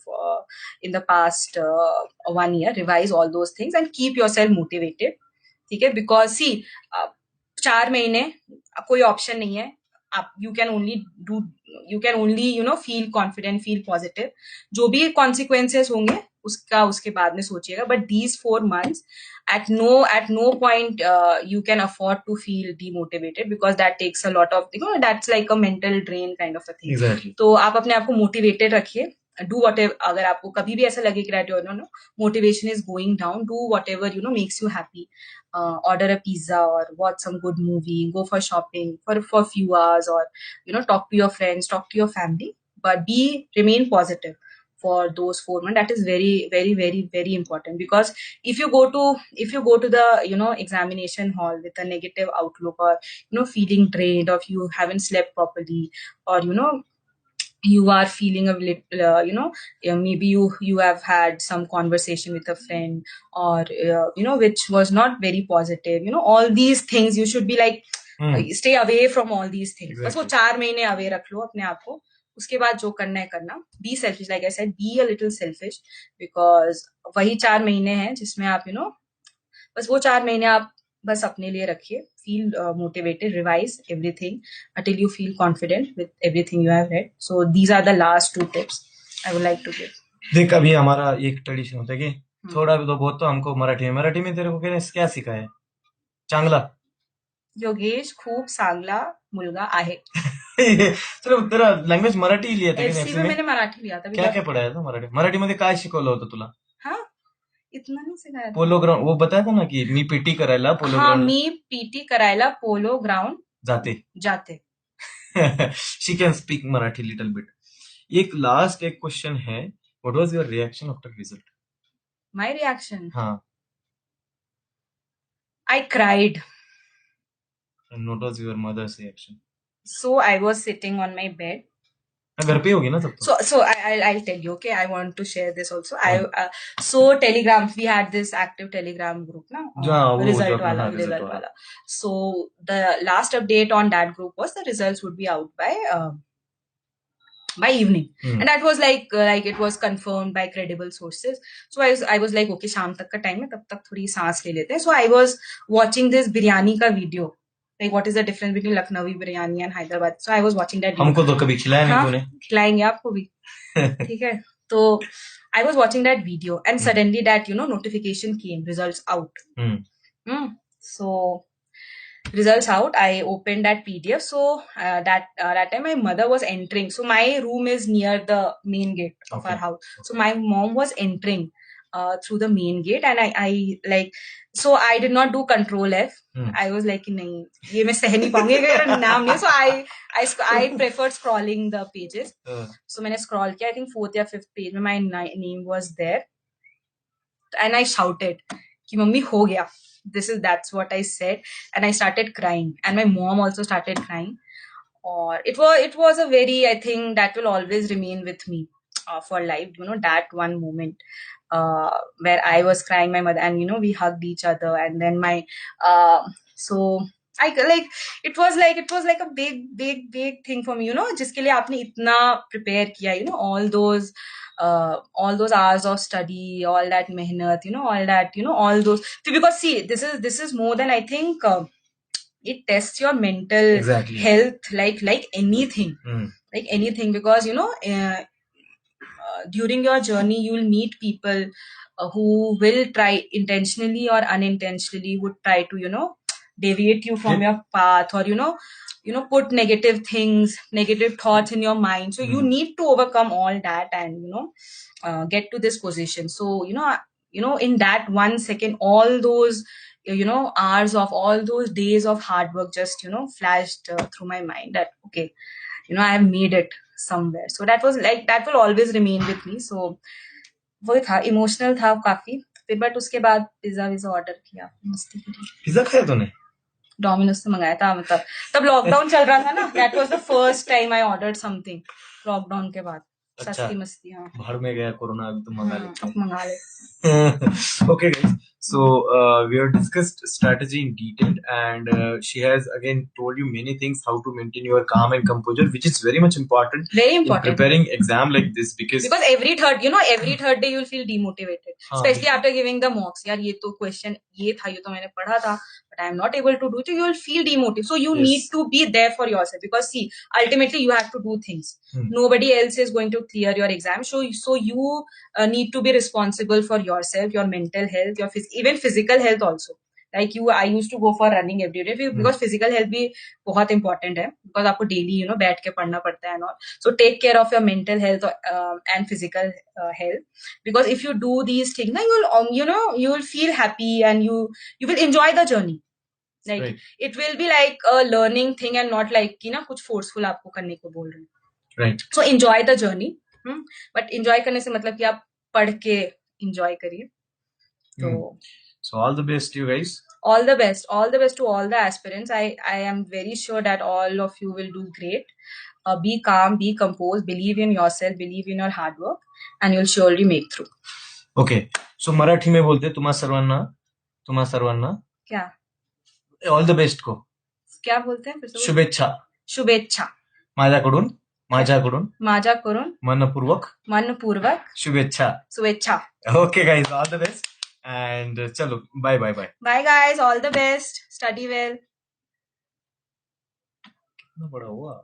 in the past 1 year. Revise all those things and keep yourself motivated. ठीक है, because see 4 महीने कोई ऑप्शन नहीं है. आप you can only feel confident, feel positive. जो भी consequences होंगे उसके बाद में सोचिएगा. But these 4 months at no point you can afford to feel demotivated, because that takes a lot of, that's like a mental drain kind of a thing. Exactly. तो आप अपने आप को मोटिवेटेड रखिए. डू whatever, अगर आपको कभी भी ऐसा लगे कि motivation is going down, do whatever makes you happy. Order a pizza or watch some good movie, go for shopping for a few hours, or talk to your friends, talk to your family, but remain positive for those 4 months. That is very, very, very, very important, because if you go to the examination hall with a negative outlook, or feeling drained, or if you haven't slept properly, or you are feeling a little, maybe you have had some conversation with a friend, or which was not very positive, all these things you should be like, stay away from all these things. बस वो 4 महीने away रख लो अपने आप को. उसके बाद जो करना है करना. Be selfish, like I said, be a little selfish, because वही 4 महीने हैं जिसमें आप बस वो 4 महीने आप बस अपने लिए रखिए. Feel motivated, revise everything until you feel confident with everything you have read. So these are the last 2 tips I would like to give. देख, अभी हमारा एक ट्रेडिशन होता है कि थोड़ा भी तो बहुत तो हमको मराठी में तेरे को क्या सिखाया? चांगला. योगेश खूप चांगला मुलगा आहे. चलो, तेरा लँग्वेज मराठी लिया था एफसी में मैंने मराठी लिया था. क्या पढ़ाया था मराठी मध्ये काय शिकवलं होतं तुला? हाँ, इतना नहीं सिखाया. पोलो ग्राउंड वो बताया था ना कि मी पीटी करायला पोलो ग्राउंड. मी पीटी करायला पोलो ग्राउंड जाते. She can speak Marathi little bit. एक क्वेश्चन है, what was your reaction after result? My reaction? हाँ. I cried. And what was your mother's reaction? So I was sitting on my bed. घर पे होगी ना सब तो. So I'll tell you. Okay, I want to share this also. So Telegram, we had this active Telegram group now. Result wala. So the last update on that group was the results would be out by evening, and that was like it was confirmed by credible sources. So I was like, okay, शाम तक का time है, तब तक थोड़ी सांस ले लेते हैं. So I was watching this biryani का video. Like, what is the difference between Lucknowi biryani and Hyderabad? So I was watching that video. हमको तो कभी खिलाया नहीं तूने. खिलाएंगे आपको भी. ठीक है. तो I was watching that video, and suddenly that notification came, results out. So results out. I opened that PDF. So that time my mother was entering. So my room is near the main gate of our house. So my mom was entering through the main gate, and I like, so I did not do Control F. I was like, नहीं, ये मैं सह नहीं पाऊंगी अगर नाम नहीं. So I preferred scrolling the pages. So मैंने scroll किया. I think 4th या 5th page में my name was there, and I shouted कि मम्मी हो गया. That's what I said, and I started crying, and my mom also started crying. Or it was a very, I think that will always remain with me for life. That one moment where I was crying, my mother, and we hugged each other, and then my so I like it was like a big thing for me. जिसके लिए आपने इतना prepare किया. All those hours of study, all that mehnat, all that, all those. Because see, this is more than, I think, it tests your mental health like anything. Like anything, because during your journey you will meet people who will try intentionally or unintentionally would try to deviate you from your path, or put negative thoughts in your mind. So you need to overcome all that and get to this position. So in that 1 second, all those hours of all those days of hard work just flashed through my mind that okay, I have made it somewhere. So that was like, that will always remain with me. So वो था, emotional था काफी. फिर but उसके बाद pizza order किया, मस्ती की. पिज्जा खाया तूने? डोमिनोज से मंगाया था. मतलब तब लॉकडाउन चल रहा था ना. That was the first time I ordered something lockdown के बाद. सस्ती मस्ती. हाँ, बाहर में गया कोरोना, अभी तो मंगा ले. अब मंगा ले. Okay guys, So we have discussed strategy in detail, and she has again told you many things how to maintain your calm and composure, which is very much important Very in important. preparing exam like this, because every third day you'll feel demotivated, especially after giving the mocks. यार ये तो question ये था, ये तो मैंने पढ़ा था, but I am not able to do it. So you will feel demotivated. So you Yes. need to be there for yourself, because see, ultimately you have to do things. Nobody else is going to clear your exam. So you need to be responsible for yourself, your mental health, your even physical health also. Like I used to go for running every day because physical health भी बहुत important है, because आपको daily बैठ के पढ़ना पड़ता है और so take care of your mental health and physical health, because if you do these things now you will feel happy and you will enjoy the journey. Like Right. it will be like a learning thing and not like कुछ forceful आपको करने को बोल रहे हैं. right. So enjoy the journey. But enjoy करने से मतलब कि आप पढ़ के enjoy करिए. So all the best you guys. All the best to all the aspirants. I am very sure that all of you will do great. Be calm, be composed, believe in yourself, believe in your hard work, and you'll surely make through. Okay. So Marathi में बोलते तुम्हा सर्वांना क्या all the best को क्या बोलते हैं फिर से? शुभेच्छा माझ्याकडून मनपूर्वक शुभेच्छा. Okay guys, all the best and चलो bye. Bye guys, all the best, study well. कितना बड़ा हुआ